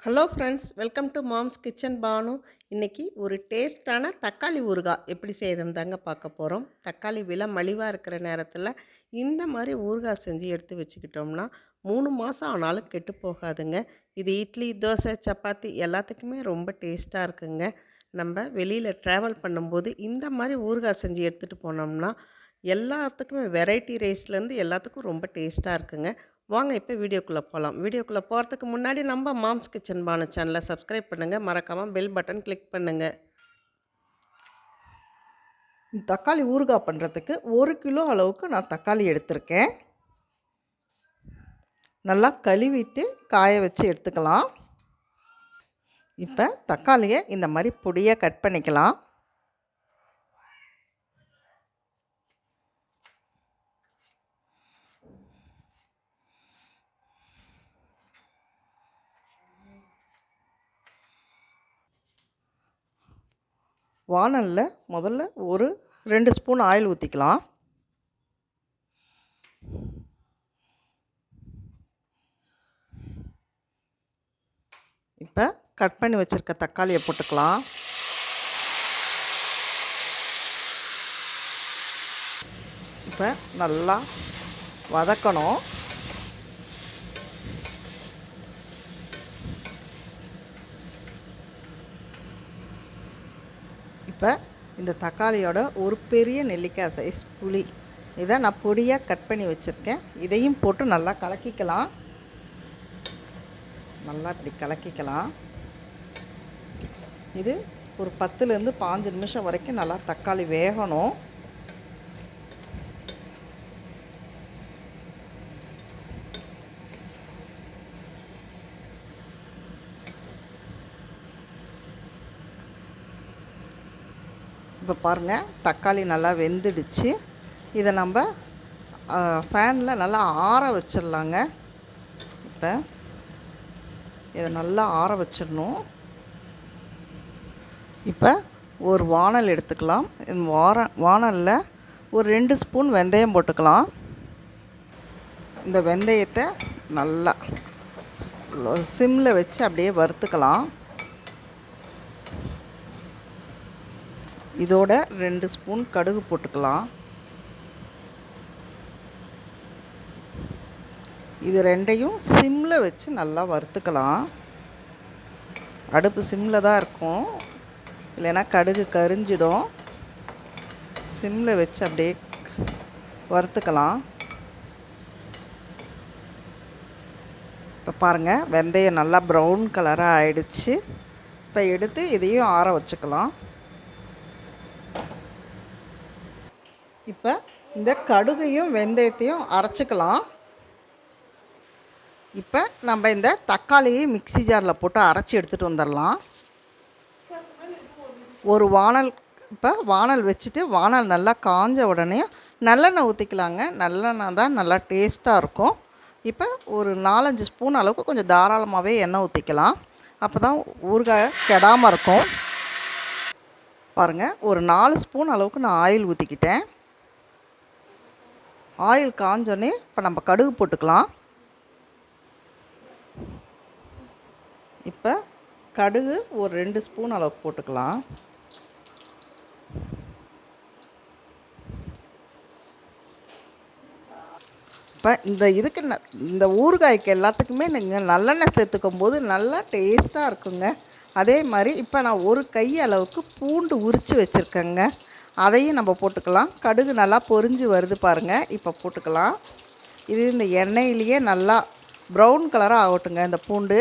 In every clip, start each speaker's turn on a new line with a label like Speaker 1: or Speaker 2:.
Speaker 1: Hello friends, welcome to mom's kitchen Bhanu. இன்றைக்கி ஒரு டேஸ்டான தக்காளி ஊறுகாய் எப்படி செய்யுதுன்னு தாங்க பார்க்க போகிறோம். தக்காளி விலை மலிவாக இருக்கிற நேரத்தில் இந்த மாதிரி ஊறுகாய் செஞ்சு எடுத்து வச்சுக்கிட்டோம்னா 3 மாதம் ஆனாலும் கெட்டு போகாதுங்க. இது இட்லி, தோசை, சப்பாத்தி எல்லாத்துக்குமே ரொம்ப டேஸ்ட்டாக இருக்குங்க. நம்ம வெளியில் ட்ராவல் பண்ணும்போது இந்த மாதிரி ஊறுகாய் செஞ்சு எடுத்துகிட்டு போனோம்னா எல்லாத்துக்குமே வெரைட்டி ரைஸ்லேருந்து எல்லாத்துக்கும் ரொம்ப டேஸ்ட்டாக இருக்குங்க. வாங்க இப்போ வீடியோக்குள்ளே போகலாம். வீடியோக்குள்ளே போகிறதுக்கு முன்னாடி நம்ம மாம்ஸ் கிச்சன் பானு சேனலை சப்ஸ்கிரைப் பண்ணுங்கள். மறக்காமல் பெல் பட்டன் கிளிக் பண்ணுங்கள்.
Speaker 2: தக்காளி ஊறுகாய் பண்ணுறதுக்கு 1 கிலோ அளவுக்கு நான் தக்காளி எடுத்திருக்கேன். நல்லா கழுவிட்டு காய வச்சு எடுத்துக்கலாம். இப்போ தக்காளியை இந்த மாதிரி பொடியாக கட் பண்ணிக்கலாம். வாணலில் முதல்ல ஒரு 2 ஸ்பூன் ஆயில் ஊற்றிக்கலாம். இப்போ கட் பண்ணி வச்சுருக்க தக்காளியை போட்டுக்கலாம். இப்போ நல்லா வதக்கணும். இப்போ இந்த தக்காளியோட ஒரு பெரிய நெல்லிக்காய் சைஸ் புளி இதை நான் பொடியாக கட் பண்ணி வச்சுருக்கேன். இதையும் போட்டு நல்லா கலக்கிக்கலாம். நல்லா இப்படி கலக்கிக்கலாம். இது ஒரு 10லேருந்து 15 நிமிஷம் வரைக்கும் நல்லா தக்காளி வேகணும். இப்போ பாருங்கள், தக்காளி நல்லா வெந்துடுச்சு. இதை நம்ம ஃபேனில் நல்லா ஆற வச்சிடலாங்க. இப்போ இதை நல்லா ஆற வச்சிடணும். இப்போ ஒரு வாணல் எடுத்துக்கலாம். வாணலில் ஒரு 2 ஸ்பூன் வெந்தயம் போட்டுக்கலாம். இந்த வெந்தயத்தை நல்லா சிம்மில் வச்சு அப்படியே வறுத்துக்கலாம். இதோட 2 ஸ்பூன் கடுகு போட்டுக்கலாம். இது ரெண்டையும் சிம்மில் வச்சு நல்லா வறுத்துக்கலாம். அடுப்பு சிம்மில் தான் இருக்கும், இல்லைன்னா கடுகு கரிஞ்சிடும். சிம்மில் வச்சு அப்படியே வறுத்துக்கலாம். இப்போ பாருங்கள், வெந்தயம் நல்லா ப்ரௌன் கலராக ஆயிடுச்சு. இப்போ எடுத்து இதையும் ஆற வச்சுக்கலாம். இப்போ இந்த கடுகையும் வெந்தயத்தையும் அரைச்சிக்கலாம். இப்போ நம்ம இந்த தக்காளியை மிக்ஸி ஜாரில் போட்டு அரைச்சி எடுத்துகிட்டு வந்துடலாம். ஒரு வாணல் இப்போ வாணல் வச்சுட்டு வாணல் நல்லா காஞ்ச உடனே நல்லெண்ணெய் ஊற்றிக்கலாங்க. நல்லெண்ணெய் தான் நல்லா டேஸ்ட்டாக இருக்கும். இப்போ ஒரு 4-5 ஸ்பூன் அளவுக்கு கொஞ்சம் தாராளமாகவே எண்ணெய் ஊற்றிக்கலாம். அப்போ தான் ஊறுகாய் கெடாமல் இருக்கும். பாருங்கள், ஒரு 4 ஸ்பூன் அளவுக்கு நான் ஆயில் ஊற்றிக்கிட்டேன். ஆயில் காஞ்சோடனே இப்போ நம்ம கடுகு போட்டுக்கலாம். இப்போ கடுகு ஒரு 2 ஸ்பூன் அளவுக்கு போட்டுக்கலாம். இப்போ இந்த ஊறுகாய்க்கு எல்லாத்துக்குமே நீங்கள் நல்லெண்ணெய் சேர்த்துக்கும் போது நல்லா டேஸ்ட்டாக இருக்குங்க. அதே மாதிரி இப்போ நான் ஒரு கை அளவுக்கு பூண்டு உரித்து வச்சுருக்கேங்க. அதையும் நம்ம போட்டுக்கலாம். கடுகு நல்லா பொரிஞ்சு வருது பாருங்கள், இப்போ போட்டுக்கலாம். இது இந்த எண்ணெயிலேயே நல்லா ப்ரௌன் கலராக ஆகட்டுங்க. இந்த பூண்டு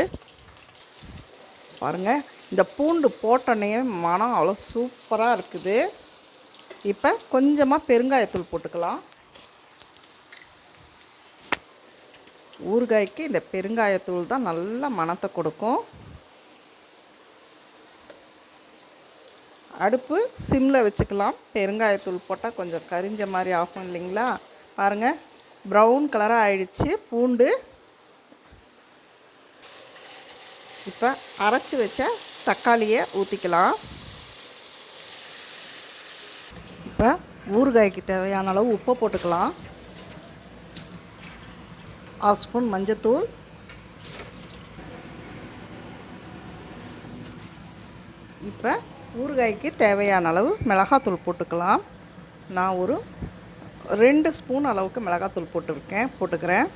Speaker 2: பாருங்கள், இந்த பூண்டு போட்டோன்னே மனம் அவ்வளோ சூப்பராக இருக்குது. இப்போ கொஞ்சமாக பெருங்காயத்தூள் போட்டுக்கலாம். ஊறுகாய்க்கு இந்த பெருங்காயத்தூள் தான் நல்ல மணத்தை கொடுக்கும். அடுப்பு சிம்மில் வச்சுக்கலாம். பெருங்காயத்தூள் போட்டால் கொஞ்சம் கரிஞ்ச மாதிரி ஆகும் இல்லைங்களா. பாருங்கள், ப்ரௌன் கலராக ஆயிடுச்சு பூண்டு. இப்போ அரைச்சி வச்ச தக்காளியை ஊற்றிக்கலாம். இப்போ ஊறுகாய்க்கு தேவையான அளவு உப்பை போட்டுக்கலாம். 1/2 ஸ்பூன் மஞ்சத்தூள், இப்போ ஊறுகாய்க்கு தேவையான அளவு மிளகாத்தூள் போட்டுக்கலாம். நான் ஒரு 2 ஸ்பூன் அளவுக்கு மிளகாத்தூள் போட்டுக்கிறேன்.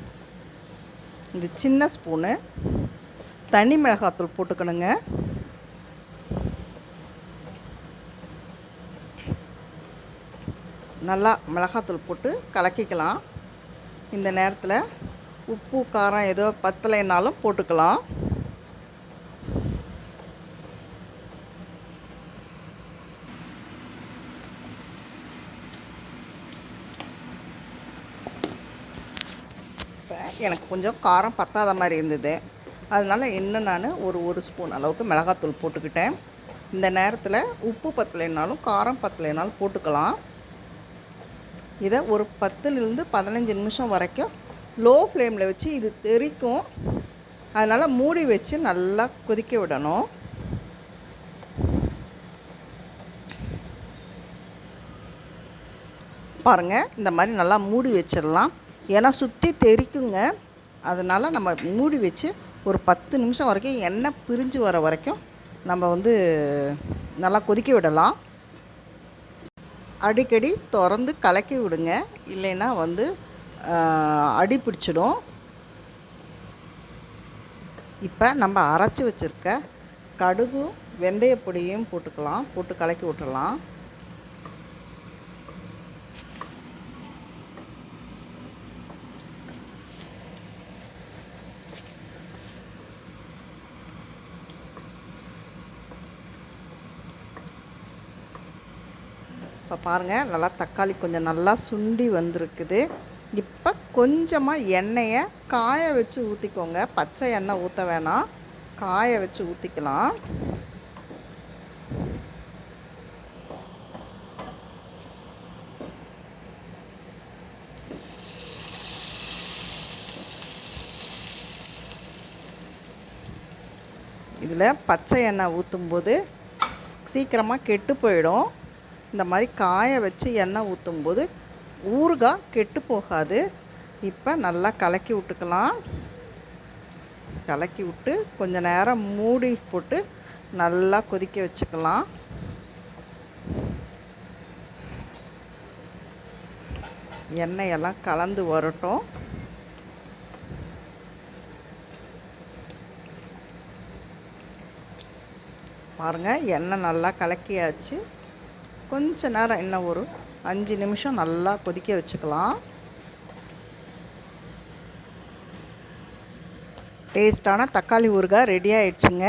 Speaker 2: இது சின்ன ஸ்பூனு. தனி மிளகாத்தூள் போட்டுக்கணுங்க. நல்லா மிளகாத்தூள் போட்டு கலக்கிக்கலாம். இந்த நேரத்தில் உப்பு காரம் ஏதோ பத்தலைனாலும் போட்டுக்கலாம். இப்போ எனக்கு கொஞ்சம் காரம் பத்தாத மாதிரி இருந்தது. அதனால் இன்னும் நான் ஒரு ஸ்பூன் அளவுக்கு மிளகாத்தூள் போட்டுக்கிட்டேன். இந்த நேரத்தில் உப்பு பத்தலைனாலும் காரம் பத்தலைனாலும் போட்டுக்கலாம். இதை ஒரு 10லிருந்து 15 நிமிஷம் வரைக்கும் லோ ஃப்ளேமில் வச்சு இது தெறிக்கும். அதனால் மூடி வச்சு நல்லா கொதிக்க விடணும். பாருங்கள், இந்த மாதிரி நல்லா மூடி வச்சிடலாம். ஏன்னா சுற்றி தெறிக்குங்க. அதனால் நம்ம மூடி வச்சு ஒரு 10 நிமிஷம் வரைக்கும் எண்ணெய் பிரிஞ்சு வர வரைக்கும் நம்ம நல்லா கொதிக்க விடலாம். அடிக்கடி திறந்து கலக்கி விடுங்க, இல்லைன்னா அடி பிடிச்சிடும். இப்போ நம்ம அரைச்சி வச்சுருக்க கடுகும் வெந்தயப்பொடியும் போட்டு கலக்கி விட்டுறலாம். இப்போ பாருங்கள், நல்லா தக்காளி கொஞ்சம் நல்லா சுண்டி வந்திருக்குது. இப்போ கொஞ்சமாக எண்ணெயை காய வச்சு ஊற்றிக்கோங்க. பச்சை எண்ணெய் ஊற்ற வேணாம், காய வச்சு ஊற்றிக்கலாம். இதில் பச்சை எண்ணெய் ஊற்றும்போது சீக்கிரமாக கெட்டு போயிடும். இந்த மாதிரி காய வச்சு எண்ணெய் ஊற்றும்போது ஊறுகாய் கெட்டு போகாது. இப்போ நல்லா கலக்கி விட்டுக்கலாம். கலக்கி விட்டு கொஞ்சம் நேரம் மூடி போட்டு நல்லா கொதிக்க வச்சுக்கலாம். எண்ணெயெல்லாம் கலந்து வரட்டும். பாருங்கள், எண்ணெய் நல்லா கலக்கியாச்சு. கொஞ்ச நேரம் இன்னும் ஒரு 5 நிமிஷம் நல்லா கொதிக்க வச்சுக்கலாம். டேஸ்டான தக்காளி ஊறுகாய் ரெடி ஆகிடுச்சுங்க.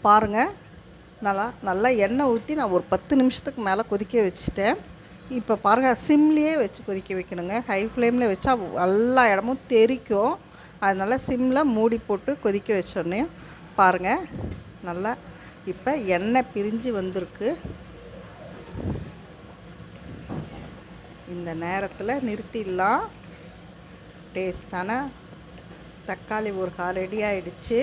Speaker 2: பாருங்கள், நல்லா எண்ணெய் ஊற்றி நான் ஒரு 10 நிமிஷத்துக்கு மேலே கொதிக்க வச்சுட்டேன். இப்போ பாருங்கள், சிம்லேயே வச்சு கொதிக்க வைக்கணுங்க. ஹை ஃப்ளேமில் வச்சா எல்லா இடமும் தெறிக்கும். அதனால் சிம்மில் மூடி போட்டு கொதிக்க வச்சோடனே பாருங்கள், நல்லா இப்போ எண்ணெய் பிரிஞ்சு வந்திருக்கு. இந்த நேரத்தில் நிறுத்திடலாம். டேஸ்டான தக்காளி ஊறுகாய் ரெடி ஆகிடுச்சு.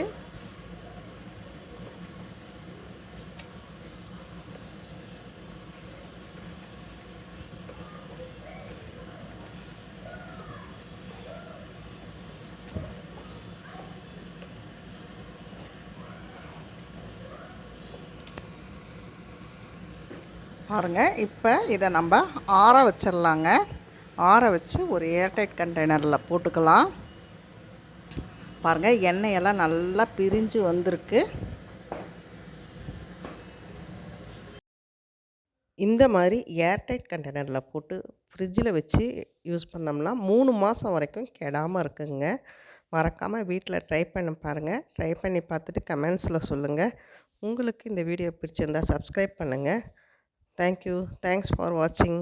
Speaker 2: பாருங்கள், இப்போ இதை நம்ம ஆற வச்சிடலாங்க. ஆற வச்சு ஒரு ஏர்டைட் கண்டெய்னரில் போட்டுக்கலாம். பாருங்கள், எண்ணெயெல்லாம் நல்லா பிரிஞ்சு வந்திருக்கு. இந்த மாதிரி ஏர்டைட் கண்டெய்னரில் போட்டு ஃப்ரிட்ஜில் வச்சு யூஸ் பண்ணோம்னா 3 மாதம் வரைக்கும் கெடாமல் இருக்குங்க. மறக்காமல் வீட்டில் ட்ரை பண்ணி பாருங்கள். ட்ரை பண்ணி பார்த்துட்டு கமெண்ட்ஸில் சொல்லுங்கள். உங்களுக்கு இந்த வீடியோ பிடிச்சிருந்தால் சப்ஸ்கிரைப் பண்ணுங்கள். Thank you. Thanks for watching.